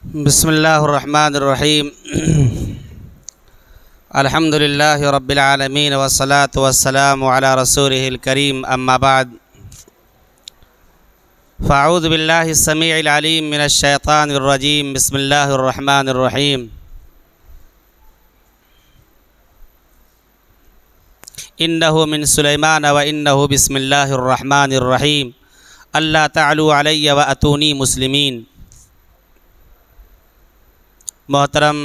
بسم اللہ الرحمن الرحیم الحمد للہ رب العالمین والصلاة والسلام علی رسولہ الکریم اما بعد فاعوذ باللہ السمیع العلیم من الشیطان الرجیم بسم اللہ الرحمن الرحیم انہ من سلیمان وانہ بسم اللہ الرحمن الرحیم اللہ تعلوا علی واتونی مسلمین۔ محترم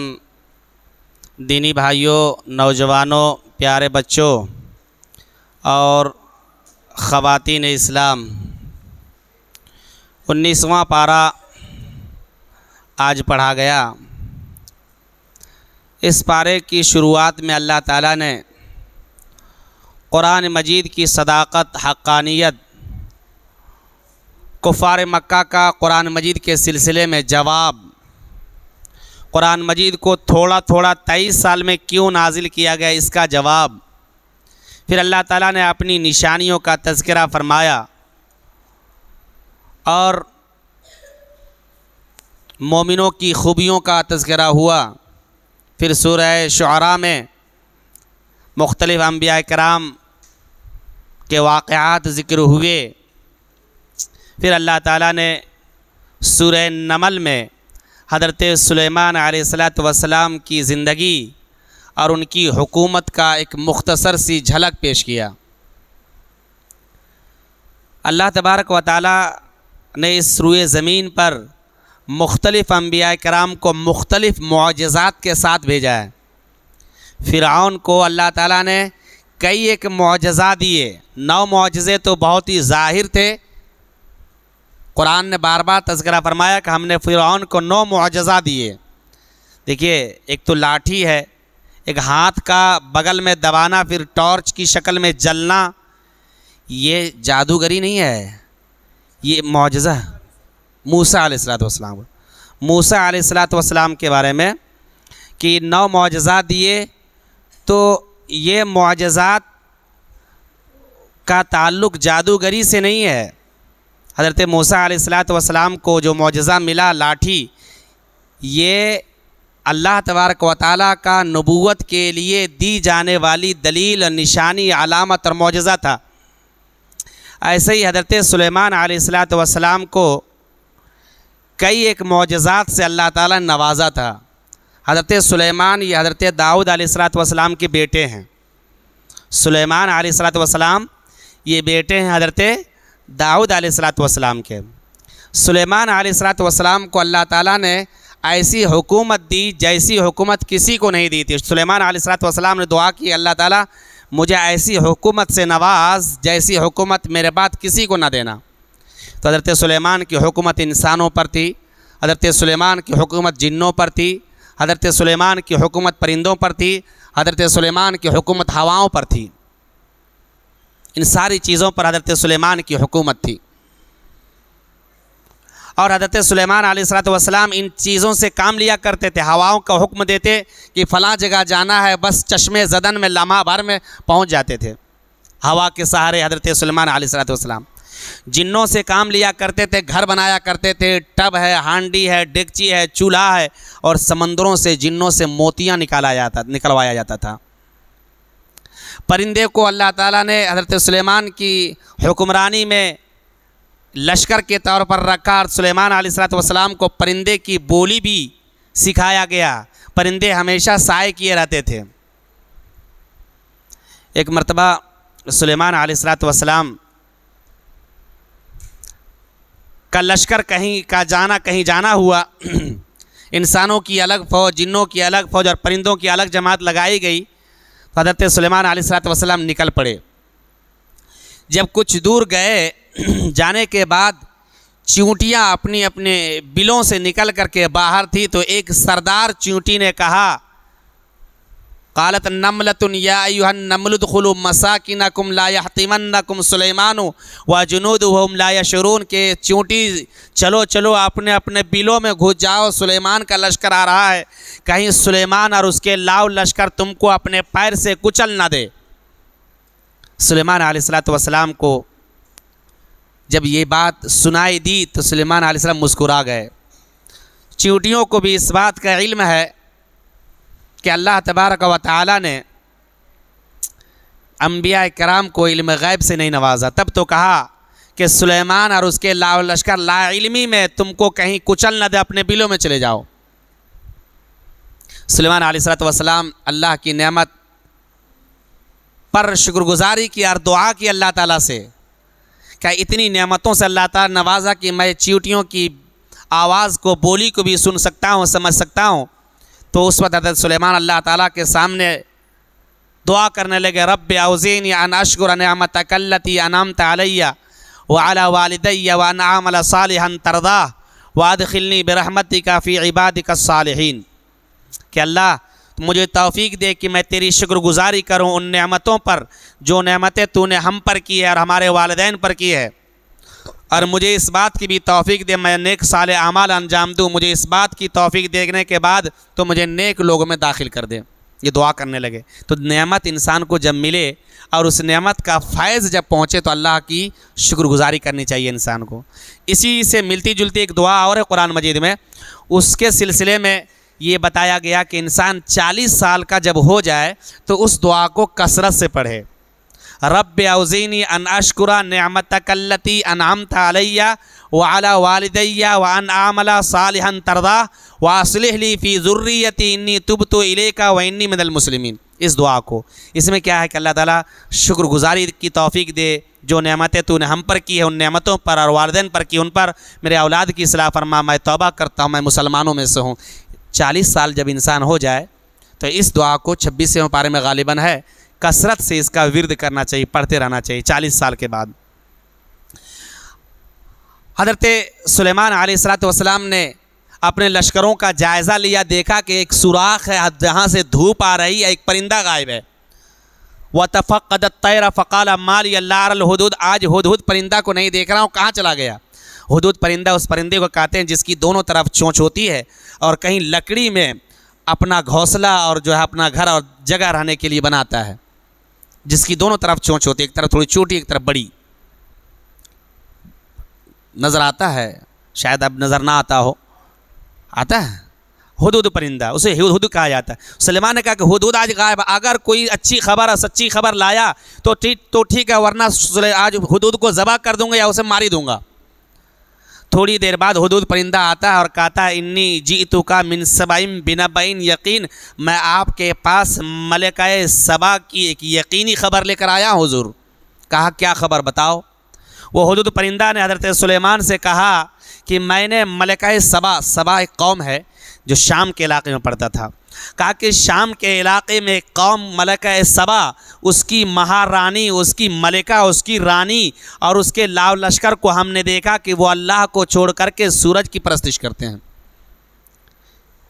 دینی بھائیوں، نوجوانوں، پیارے بچوں اور خواتین اسلام، 19واں پارہ آج پڑھا گیا۔ اس پارے کی شروعات میں اللہ تعالیٰ نے قرآن مجید کی صداقت، حقانیت، کفار مکہ کا قرآن مجید کے سلسلے میں جواب، قرآن مجید کو تھوڑا 23 سال میں کیوں نازل کیا گیا اس کا جواب، پھر اللہ تعالیٰ نے اپنی نشانیوں کا تذکرہ فرمایا اور مومنوں کی خوبیوں کا تذکرہ ہوا۔ پھر سورہ شعراء میں مختلف انبیاء کرام کے واقعات ذکر ہوئے۔ پھر اللہ تعالیٰ نے سورہ نمل میں حضرت سلیمان علیہ السلام کی زندگی اور ان کی حکومت کا ایک مختصر سی جھلک پیش کیا۔ اللہ تبارک و تعالیٰ نے اس روئے زمین پر مختلف انبیاء کرام کو مختلف معجزات کے ساتھ بھیجا ہے۔ فرعون کو اللہ تعالیٰ نے کئی ایک معجزہ دیے، 9 معجزے تو بہت ہی ظاہر تھے۔ قرآن نے بار بار تذکرہ فرمایا کہ ہم نے فرعون کو 9 معجزہ دیے۔ دیکھیے، ایک تو لاٹھی ہے، ایک ہاتھ کا بغل میں دبانا، پھر ٹارچ کی شکل میں جلنا، یہ جادوگری نہیں ہے، یہ معجزہ۔ موسیٰ علیہ السلام، موسیٰ علیہ السلام کے بارے میں کہ 9 معجزات دیے، تو یہ معجزات کا تعلق جادوگری سے نہیں ہے۔ حضرت موسیٰ علیہ السلام کو جو معجزہ ملا، لاٹھی، یہ اللہ تبارک و تعالیٰ کا نبوت کے لیے دی جانے والی دلیل اور نشانی، علامت اور معجزہ تھا۔ ایسے ہی حضرت سلیمان علیہ السلام کو کئی ایک معجزات سے اللہ تعالیٰ نے نوازا تھا۔ حضرت سلیمان یہ حضرت داؤد علیہ السلام کے بیٹے ہیں۔ سلیمان علیہ السلام یہ بیٹے ہیں حضرت داؤد علیہ السلام کے۔ سلیمان علیہ السلام کو اللہ تعالیٰ نے ایسی حکومت دی جیسی حکومت کسی کو نہیں دی تھی۔ سلیمان علیہ السلام نے دعا کی، اللہ تعالیٰ مجھے ایسی حکومت سے نواز جیسی حکومت میرے بعد کسی کو نہ دینا۔ تو حضرت سلیمان کی حکومت انسانوں پر تھی، حضرت سلیمان کی حکومت جنوں پر تھی، حضرت سلیمان کی حکومت پرندوں پر تھی، حضرت سلیمان کی حکومت ہواؤں پر تھی۔ ان ساری چیزوں پر حضرت سلیمان کی حکومت تھی، اور حضرت سلیمان علیہ السلام ان چیزوں سے کام لیا کرتے تھے۔ ہواؤں کا حکم دیتے کہ فلاں جگہ جانا ہے، بس چشمے زدن میں لمحہ بھر میں پہنچ جاتے تھے ہوا کے سہارے حضرت سلیمان علیہ السلام۔ جنوں سے کام لیا کرتے تھے، گھر بنایا کرتے تھے، ٹب ہے، ہانڈی ہے، ڈگچی ہے، چولہا ہے، اور سمندروں سے جنوں سے موتیاں نکلوایا جاتا تھا۔ پرندے کو اللہ تعالیٰ نے حضرت سلیمان کی حکمرانی میں لشکر کے طور پر رکھا، اور سلیمان علیہ السلام کو پرندے کی بولی بھی سکھایا گیا۔ پرندے ہمیشہ سائے کیے رہتے تھے۔ ایک مرتبہ سلیمان علیہ السلام کا لشکر کہیں جانا ہوا، انسانوں کی الگ فوج، جنوں کی الگ فوج اور پرندوں کی الگ جماعت لگائی گئی۔ حضرت سلیمان علیہ السلام نکل پڑے۔ جب کچھ دور گئے، جانے کے بعد چیونٹیاں اپنے بلوں سے نکل کر کے باہر تھی، تو ایک سردار چیونٹی نے کہا، قالت نملۃ یا ایھا النمل ادخلوا مساکنکم لا یحطمنکم سلیمان وجنودہ لا یشعرون، کہ چیونٹی چلو اپنے بلوں میں گھس جاؤ، سلیمان کا لشکر آ رہا ہے، کہیں سلیمان اور اس کے لاؤ لشکر تم کو اپنے پیر سے کچل نہ دے۔ سلیمان علیہ السلام کو جب یہ بات سنائی دی تو سلیمان علیہ السلام مسکرا گئے۔ چیونٹیوں کو بھی اس بات کا علم ہے کہ اللہ تبارک و تعالی نے انبیاء کرام کو علم غیب سے نہیں نوازا، تب تو کہا کہ سلیمان اور اس کے لشکر لا علمی میں تم کو کہیں کچل نہ دے، اپنے بلوں میں چلے جاؤ۔ سلیمان علیہ السلام اللہ کی نعمت پر شکر گزاری کی اور دعا کی اللہ تعالیٰ سے، کہ اتنی نعمتوں سے اللہ تعالیٰ نوازا کہ میں چیونٹیوں کی آواز کو، بولی کو بھی سن سکتا ہوں، سمجھ سکتا ہوں۔ تو اس وقت حضرت سلیمان اللہ تعالیٰ کے سامنے دعا کرنے لگے، رب اوزینی ان اشکر نعمتک التی انعمت علی وعلی والدی وان اعمل صالحا ترضاہ وادخلنی برحمتک فی عبادک الصالحین، کہ اللہ مجھے توفیق دے کہ میں تیری شکر گزاری کروں ان نعمتوں پر جو نعمتیں تو نے ہم پر کی ہے اور ہمارے والدین پر کی ہے، اور مجھے اس بات کی بھی توفیق دے میں نیک صالح اعمال انجام دوں، مجھے اس بات کی توفیق دینے کے بعد تو مجھے نیک لوگوں میں داخل کر دے۔ یہ دعا کرنے لگے۔ تو نعمت انسان کو جب ملے اور اس نعمت کا فیض جب پہنچے تو اللہ کی شکر گزاری کرنی چاہیے انسان کو۔ اسی سے ملتی جلتی ایک دعا اور ہے قرآن مجید میں، اس کے سلسلے میں یہ بتایا گیا کہ انسان 40 سال کا جب ہو جائے تو اس دعا کو کثرت سے پڑھے، رب اوزینی ان اشکر نعمتک التی انعمت علی وعلی والدی وان اعمل صالحا ترضاہ واصلح لی فی ذریتی انی تبت الیک وانی من المسلمین۔ اس دعا کو، اس میں کیا ہے کہ اللہ تعالیٰ شکر گزاری کی توفیق دے، جو نعمتیں تو نے ہم پر کی ہے ان نعمتوں پر اور والدین پر کی ان پر، میرے اولاد کی اصلاح فرما، میں توبہ کرتا ہوں، میں مسلمانوں میں سے ہوں۔ 40 سال جب انسان ہو جائے تو اس دعا کو 26ویں پارے میں غالباً ہے، کثرت سے اس کا ورد کرنا چاہیے، پڑھتے رہنا چاہیے 40 سال کے بعد۔ حضرت سلیمان علیہ السلام نے اپنے لشکروں کا جائزہ لیا، دیکھا کہ ایک سوراخ ہے جہاں سے دھوپ آ رہی ہے، ایک پرندہ غائب ہے۔ وَتَفَقَّدَ الطَّيْرَ فَقَالَ مَا لِيَ لَا أَرَى الْهُدْهُدَ، آج ہدہد پرندہ کو نہیں دیکھ رہا ہوں، کہاں چلا گیا؟ ہدہد پرندہ اس پرندے کو کہتے ہیں جس کی دونوں طرف چونچ ہوتی ہے اور کہیں لکڑی میں اپنا گھونسلہ اور جو ہے اپنا گھر اور جگہ رہنے کے لیے بناتا ہے، جس کی دونوں طرف چونچ ہوتی ہے، ایک طرف تھوڑی چھوٹی ایک طرف بڑی۔ نظر آتا ہے، شاید اب نظر نہ آتا ہو، آتا ہے ہدہد پرندہ، اسے ہدہد کہا جاتا ہے۔ سلیمان نے کہا کہ ہدہد آج غائب، اگر کوئی اچھی خبر اور سچی خبر لایا تو ٹھیک ہے، ورنہ آج ہدہد کو ذبح کر دوں گا یا اسے ماری دوں گا۔ تھوڑی دیر بعد ہدہد پرندہ آتا ہے اور کہتا ہے انی جئتک من سبأ بنبأ یقین، میں آپ کے پاس ملکہ سبا کی ایک یقینی خبر لے کر آیا ہوں حضور۔ کہا کیا خبر بتاؤ؟ وہ ہدہد پرندہ نے حضرت سلیمان سے کہا کہ میں نے ملکہ سبا ایک قوم ہے جو شام کے علاقے میں پڑتا تھا، کہا کہ شام کے علاقے میں ایک قوم ملکہ سبا، اس کی مہارانی، اس کی ملکہ، اس کی رانی اور اس کے لاؤ لشکر کو ہم نے دیکھا کہ وہ اللہ کو چھوڑ کر کے سورج کی پرستش کرتے ہیں۔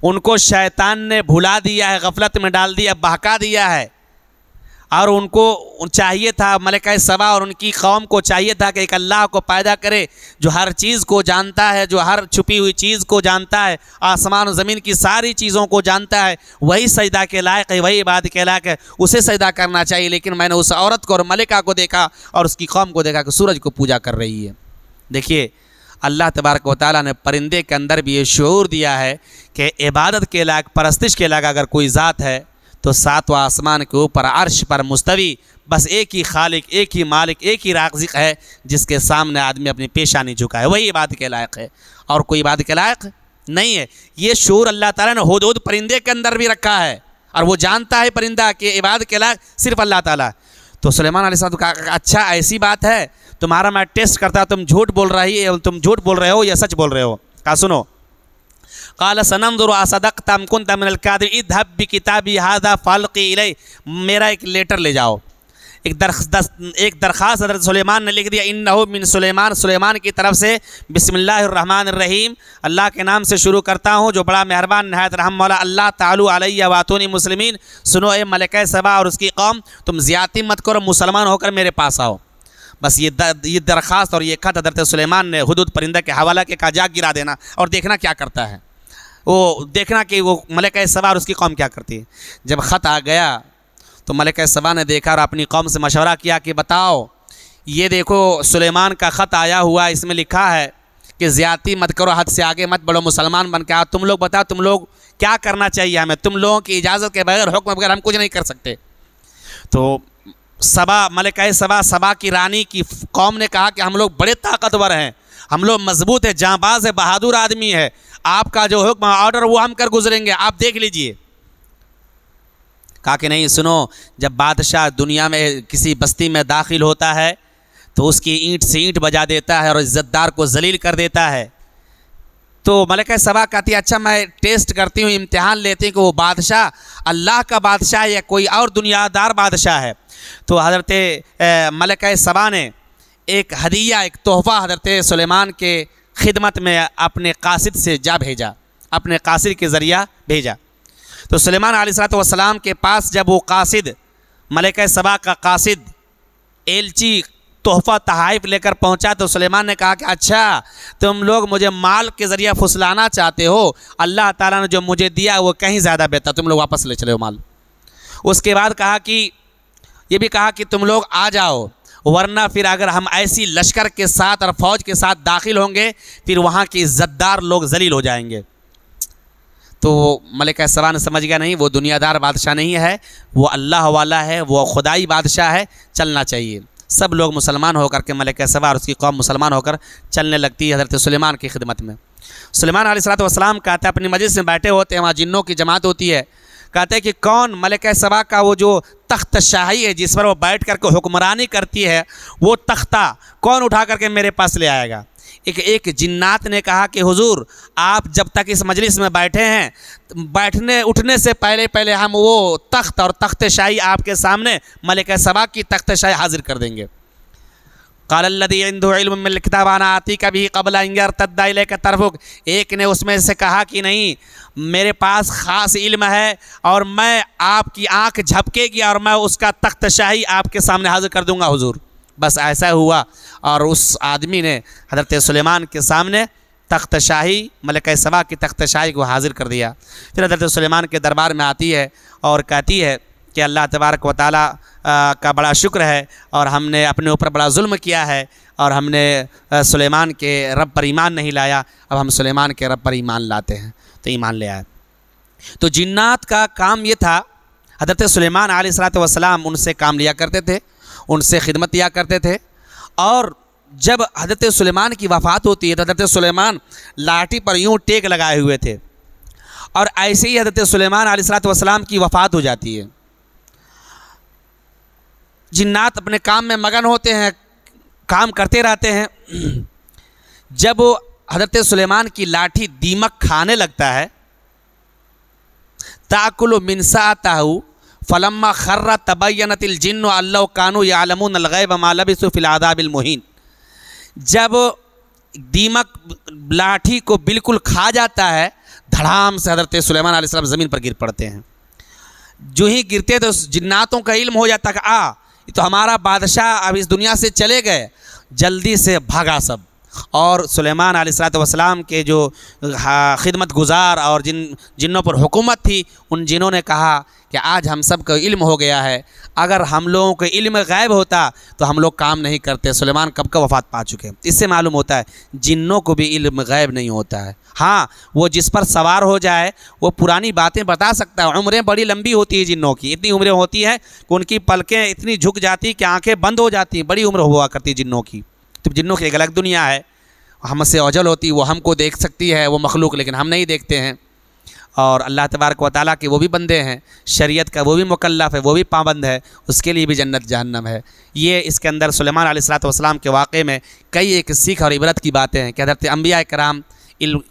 ان کو شیطان نے بھلا دیا ہے، غفلت میں ڈال دیا، بہکا دیا ہے، اور ان کو چاہیے تھا، ملکہ سبا اور ان کی قوم کو چاہیے تھا کہ ایک اللہ کو پیدا کرے جو ہر چیز کو جانتا ہے، جو ہر چھپی ہوئی چیز کو جانتا ہے، آسمان و زمین کی ساری چیزوں کو جانتا ہے، وہی سجدہ کے لائق ہے، وہی عبادت کے لائق ہے، اسے سجدہ کرنا چاہیے۔ لیکن میں نے اس عورت کو اور ملکہ کو دیکھا اور اس کی قوم کو دیکھا کہ سورج کو پوجا کر رہی ہے۔ دیکھیے اللہ تبارک و تعالیٰ نے پرندے کے اندر بھی یہ شعور دیا ہے کہ عبادت کے لائق، پرستش کے لائق اگر کوئی ذات ہے تو ساتواں آسمان کے اوپر عرش پر مستوی بس ایک ہی خالق، ایک ہی مالک، ایک ہی رازق ہے جس کے سامنے آدمی اپنی پیشانی جھکائے، وہی عبادت کے لائق ہے، اور کوئی عبادت کے لائق نہیں ہے۔ یہ شعور اللہ تعالیٰ نے ہدہد پرندے کے اندر بھی رکھا ہے، اور وہ جانتا ہے پرندہ کہ عبادت کے لائق صرف اللہ تعالیٰ۔ تو سلیمان علیہ السلام کو کہا اچھا ایسی بات ہے، تمہارا میں ٹیسٹ کرتا، تم جھوٹ بول رہے ہو یا سچ بول رہے ہو؟ کہا سنو، قال سننظر اصدقت ام كنت من الكاذبين اذهب بكتابي هذا فالقي الیہ، میرا ایک لیٹر لے جاؤ، ایک درخواست حضرت سلیمان نے لکھ دیا، انه من سلیمان کی طرف سے، بسم اللہ الرحمن الرحیم، اللہ کے نام سے شروع کرتا ہوں جو بڑا مہربان نہایت رحم والا، اللہ تعالی علیہ واتونی مسلمین، سنو اے ملکہ سبا اور اس کی قوم، تم زیادتی مت کرو، مسلمان ہو کر میرے پاس آؤ۔ بس یہ درخواست اور یہ خط حضرت سلیمان نے ہدہد پرندہ کے حوالہ کے کہا جا گرا دینا اور دیکھنا کیا کرتا ہے، وہ دیکھنا کہ وہ ملکہ سبا اور اس کی قوم کیا کرتی ہے۔ جب خط آ گیا تو ملکہ سبا نے دیکھا اور اپنی قوم سے مشورہ کیا کہ بتاؤ، یہ دیکھو سلیمان کا خط آیا ہوا، اس میں لکھا ہے کہ زیادتی مت کرو، حد سے آگے مت بڑھو، مسلمان بن کے آؤ، تم لوگ بتاؤ تم لوگ کیا کرنا چاہیے ہمیں، تم لوگوں کی اجازت کے بغیر، حکم بغیر ہم کچھ نہیں کر سکتے۔ تو سبا، ملکہ سبا کی رانی کی قوم نے کہا کہ ہم لوگ بڑے طاقتور ہیں، ہم لوگ مضبوط ہیں، جاں باز ہے، بہادر آدمی ہے، آپ کا جو حکم آرڈر وہ ہم کر گزریں گے، آپ دیکھ لیجئے۔ کہا کہ نہیں، سنو، جب بادشاہ دنیا میں کسی بستی میں داخل ہوتا ہے تو اس کی اینٹ سے اینٹ بجا دیتا ہے اور عزت دار کو ذلیل کر دیتا ہے۔ تو ملکہ سبا کہتی ہے اچھا میں ٹیسٹ کرتی ہوں، امتحان لیتی ہوں کہ وہ بادشاہ اللہ کا بادشاہ ہے یا کوئی اور دنیا دار بادشاہ ہے۔ تو حضرت ملکہ سبا نے ایک ہدیہ، ایک تحفہ حضرت سلیمان کے خدمت میں اپنے قاصد سے جا بھیجا، اپنے قاصد کے ذریعہ بھیجا۔ تو سلیمان علیہ السلام کے پاس جب وہ قاصد، ملکہ سبا کا قاصد ایلچی تحفہ تحائف لے کر پہنچا تو سلیمان نے کہا کہ اچھا تم لوگ مجھے مال کے ذریعہ پھسلانا چاہتے ہو، اللہ تعالیٰ نے جو مجھے دیا وہ کہیں زیادہ بہتر، تم لوگ واپس لے چلے ہو مال۔ اس کے بعد کہا کہ یہ بھی کہا کہ تم لوگ آ جاؤ، ورنہ پھر اگر ہم ایسی لشکر کے ساتھ اور فوج کے ساتھ داخل ہوں گے پھر وہاں کے عزت دار لوگ ذلیل ہو جائیں گے۔ تو ملکہ سبا نے سمجھ گیا نہیں، وہ دنیا دار بادشاہ نہیں ہے، وہ اللہ والا ہے، وہ خدائی بادشاہ ہے، چلنا چاہیے۔ سب لوگ مسلمان ہو کر کے، ملکہ سبا اور اس کی قوم مسلمان ہو کر چلنے لگتی ہے حضرت سلیمان کی خدمت میں۔ سلیمان علیہ السلام کہتے ہیں اپنی مجلس میں بیٹھے ہوتے ہیں، وہاں جنوں کی جماعت ہوتی ہے، کہتے ہیں کہ کون ملکہ سبا کا وہ جو تخت شاہی ہے جس پر وہ بیٹھ کر کے حکمرانی کرتی ہے، وہ تختہ کون اٹھا کر کے میرے پاس لے آئے گا۔ ایک جنات نے کہا کہ حضور آپ جب تک اس مجلس میں بیٹھے ہیں، اٹھنے سے پہلے ہم وہ تخت اور تخت شاہی آپ کے سامنے ملکہ سبا کی تخت شاہی حاضر کر دیں گے۔ قال الذی عنده علم من الکتاب انا آتیک به قبل ان یرتد الیک طرفک، ایک نے اس میں سے کہا کہ نہیں میرے پاس خاص علم ہے اور میں آپ کی آنکھ جھپکے گی اور میں اس کا تخت شاہی آپ کے سامنے حاضر کر دوں گا حضور۔ بس ایسا ہوا اور اس آدمی نے حضرت سلیمان کے سامنے تخت شاہی، ملکہ سبا کی تخت شاہی کو حاضر کر دیا۔ پھر حضرت سلیمان کے دربار میں آتی ہے اور کہتی ہے کہ اللہ تبارک و تعالیٰ کا بڑا شکر ہے اور ہم نے اپنے اوپر بڑا ظلم کیا ہے اور ہم نے سلیمان کے رب پر ایمان نہیں لایا، اب ہم سلیمان کے رب پر ایمان لاتے ہیں، تو ایمان لے آئے۔ تو جنات کا کام یہ تھا، حضرت سلیمان علیہ السلام ان سے کام لیا کرتے تھے، ان سے خدمت دیا کرتے تھے، اور جب حضرت سلیمان کی وفات ہوتی ہے تو حضرت سلیمان لاٹھی پر یوں ٹیک لگائے ہوئے تھے، اور ایسے ہی حضرت سلیمان علیہ السلام کی وفات ہو جاتی ہے۔ جنات اپنے کام میں مگن ہوتے ہیں، کام کرتے رہتے ہیں۔ جب حضرت سلیمان کی لاٹھی دیمک کھانے لگتا ہے، تاکل من ساعتہ فلما خر تبینت الجن ان لو کانوا یعلمون الغیب ما لبثوا فی العذاب المہین، جب دیمک لاٹھی کو بالکل کھا جاتا ہے، دھڑام سے حضرت سلیمان علیہ السلام زمین پر گر پڑتے ہیں۔ جو ہی گرتے تو جناتوں کا علم ہو جاتا کہ یہ تو ہمارا بادشاہ اب اس دنیا سے چلے گئے، جلدی سے بھاگا سب۔ اور سلیمان علیہ السلام کے جو خدمت گزار اور جنوں پر حکومت تھی، ان جنوں نے کہا کہ آج ہم سب کا علم ہو گیا ہے، اگر ہم لوگوں کا علم غائب ہوتا تو ہم لوگ کام نہیں کرتے۔ سلیمان کب کا وفات پا چکے، اس سے معلوم ہوتا ہے جنوں کو بھی علم غائب نہیں ہوتا ہے۔ ہاں، وہ جس پر سوار ہو جائے وہ پرانی باتیں بتا سکتا ہے۔ عمریں بڑی لمبی ہوتی ہیں جنوں کی، اتنی عمریں ہوتی ہیں کہ ان کی پلکیں اتنی جھک جاتی کہ آنکھیں بند ہو جاتی ہیں، بڑی عمر ہوا کرتی جنوں کی۔ تو جنوں کی ایک الگ دنیا ہے، ہم سے اوجل ہوتی، وہ ہم کو دیکھ سکتی ہے وہ مخلوق، لیکن ہم نہیں دیکھتے ہیں۔ اور اللہ تبارک و تعالیٰ کے وہ بھی بندے ہیں، شریعت کا وہ بھی مکلف ہے، وہ بھی پابند ہے، اس کے لیے بھی جنت جہنم ہے۔ یہ اس کے اندر سلیمان علیہ السلام کے واقعے میں کئی ایک سیکھ اور عبرت کی باتیں ہیں کہ حضرت انبیاء کرام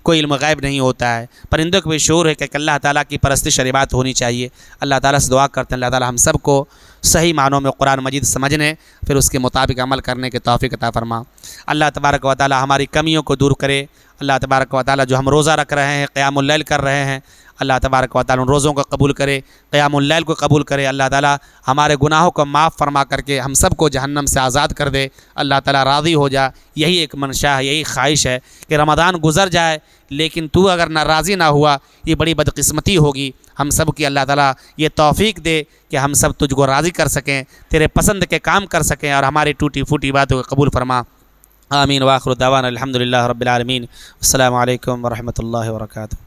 کوئی علم غیب نہیں ہوتا ہے۔ پرندوں کو بھی شعور ہے کہ اللہ تعالیٰ کی پرستش اور عبادت ہونی چاہیے۔ اللہ تعالیٰ سے دعا کرتے ہیں اللہ تعالیٰ ہم سب کو صحیح معنوں میں قرآن مجید سمجھنے، پھر اس کے مطابق عمل کرنے کے توفیق عطا فرما۔ اللہ تبارک و تعالیٰ ہماری کمیوں کو دور کرے۔ اللہ تبارک و تعالیٰ جو ہم روزہ رکھ رہے ہیں، قیام اللیل کر رہے ہیں، اللہ تبارک و تعالیٰ ان روزوں کو قبول کرے، قیام اللیل کو قبول کرے۔ اللہ تعالیٰ ہمارے گناہوں کو معاف فرما کر کے ہم سب کو جہنم سے آزاد کر دے۔ اللہ تعالیٰ راضی ہو جا، یہی ایک منشا ہے، یہی خواہش ہے کہ رمضان گزر جائے لیکن تو اگر راضی نہ ہوا یہ بڑی بدقسمتی ہوگی۔ ہم سب کی اللہ تعالیٰ یہ توفیق دے کہ ہم سب تجھ کو راضی کر سکیں، تیرے پسند کے کام کر سکیں، اور ہماری ٹوٹی پھوٹی باتوں کو قبول فرما۔ آمین واخر دعوانا الحمدللہ رب العالمین۔ السلام علیکم ورحمۃ اللہ وبرکاتہ۔